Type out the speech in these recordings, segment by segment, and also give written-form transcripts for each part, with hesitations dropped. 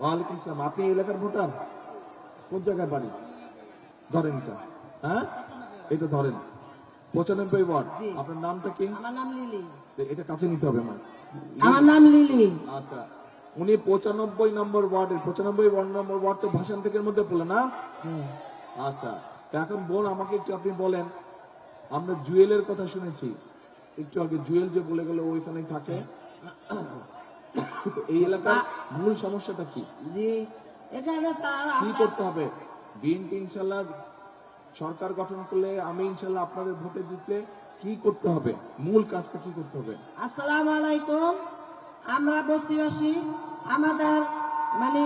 ওয়ালাইকুম সালাম। আপনি এই এলাকার ভোটার? কোন জায়গায় বাড়ি? ধরেন এটা। হ্যাঁ, এটা ধরেন 95 ওয়ার্ড। জি। আপনার নামটা কি? আমার নাম লিলি। এটা কাছে নিতে হবে আমার। আমার নাম লিলি। আচ্ছা, উনি 95 নম্বর ওয়ার্ডের 95 নম্বর ওয়ার্ড তো ভাষান থেকে মধ্যে পড়লো না? হ্যাঁ। আচ্ছা, তা এখন বোন আমাকে একটু আপনি বলেন, আমরা জুয়েলের কথা শুনেছি একটু আগে, জুয়েল যে বলে গেল ওইখানেই থাকে, তো এই এলাকার মূল সমস্যাটা কি? জি, এখানে স্যার কি আমরা করতে হবে? বিএনপি ইনশাল্লাহ সরকার গঠন করলে, আমি ইনশাল্লাহ আপনাদের ভোটে জিতলে কি করতে হবে, মূল কাজটা কি করতে হবে? আসসালামু আলাইকুম। আমরা বস্তিবাসী, আমাদের মানে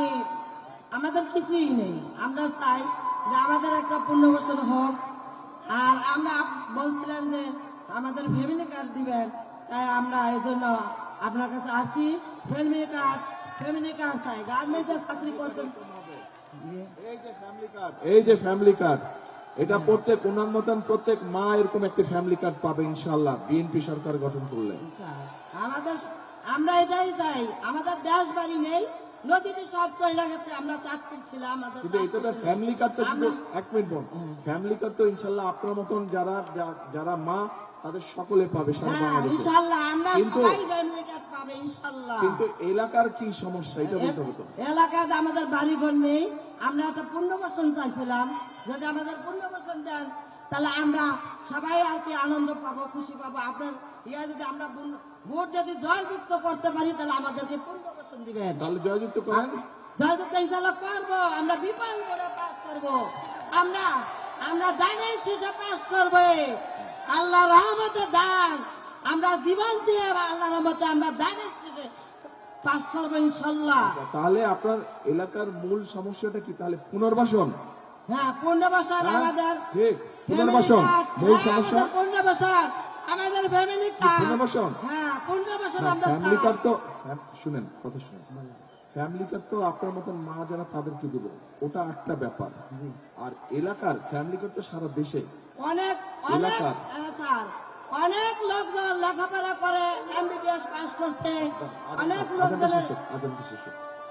আমাদের কিছুই নেই। আমরা চাই যে আমাদের একটা পুনর্বাসন হোক। আর আমরা বলছিলেন যে আমাদের ফ্যামিলি কার্ড দিবেন, তাই আমরা এই জন্য আপনার কাছে আসছি। ফ্যামিলি কার্ড চাই। গার্মেন্টসের চাকরি করতেন। এই যে ফ্যামিলি কার্ড, এটা প্রত্যেক উনার মতন প্রত্যেক মা এরকম একটা ফ্যামিলি কার্ড পাবে ইনশাল্লাহ বিএনপি সরকার গঠন করলে। আমাদের আমরা এটাই চাই। আমাদের দেশ বাড়ি নেই, নদীতে সব চলে গেছে। আমরা চাষ করছিলাম, কিন্তু এটা তো ফ্যামিলি কার্ড তো শুধু, এক মিনিট বোন, ফ্যামিলি কার্ড তো ইনশাল্লাহ আপনার মতন যারা যারা মা তাদের সকলে পাবে সারা বাংলাদেশে। ইনশাআল্লাহ আমরা কিন্তু সবাই ফ্যামিলি কার্ড পাবে ইনশাআল্লাহ। কিন্তু এলাকার কি সমস্যা এটা বলতে হবে তো। এলাকায় আমাদের বাড়িঘর নেই। আমরা একটা পুনর্বাসন চাইছিলাম। যদি আমাদের পুনর্বাসন দেন তাহলে আমরা সবাই আর কি আনন্দ পাবো, খুশি পাবো। আপনার যদি আমরা ভোট যদি জয়যুক্ত করতে পারি তাহলে আমাদেরকে পুনর্বাসন দিবেন। তাহলে জয়যুক্ত করেন। জয়যুক্ত ইনশাআল্লাহ করবো। আমরা বিপুল করে পাস করবো। আমরা আমরা জানাই শেষে পাস করবো। আল্লাহ রহমতে দান আমরা জীবন দিয়ে আল্লাহ রহমতে আমরা দানের শেষে পাস করবো ইনশাল্লাহ। তাহলে আপনার এলাকার মূল সমস্যাটা কি? তাহলে পুনর্বাসন। হ্যাঁ, পুনর্বাসন আমাদের ঠিক, পুনর্বাসন মূল সমস্যা। পুনর্বাসন আমাদের ফ্যামিলি কার্ড। পুনর্বাসন, হ্যাঁ, পুনর্বাসন আমরা ফ্যামিলি চাই। কার্ড তো শুনেন, কথা শুনেন। ফ্যামিলি কার্ড তো আপনার মতন মা যারা তাদেরকে দিব, ওটা একটা ব্যাপার। আর এলাকার ফ্যামিলি কার্ড তো সারা দেশে অনেক অনেক এলাকার স্যার, অনেক লোকজন লেখাপড়া করে এমবিবিএস পাস করছে। অনেক লোকজনের আজান শেষ হোক।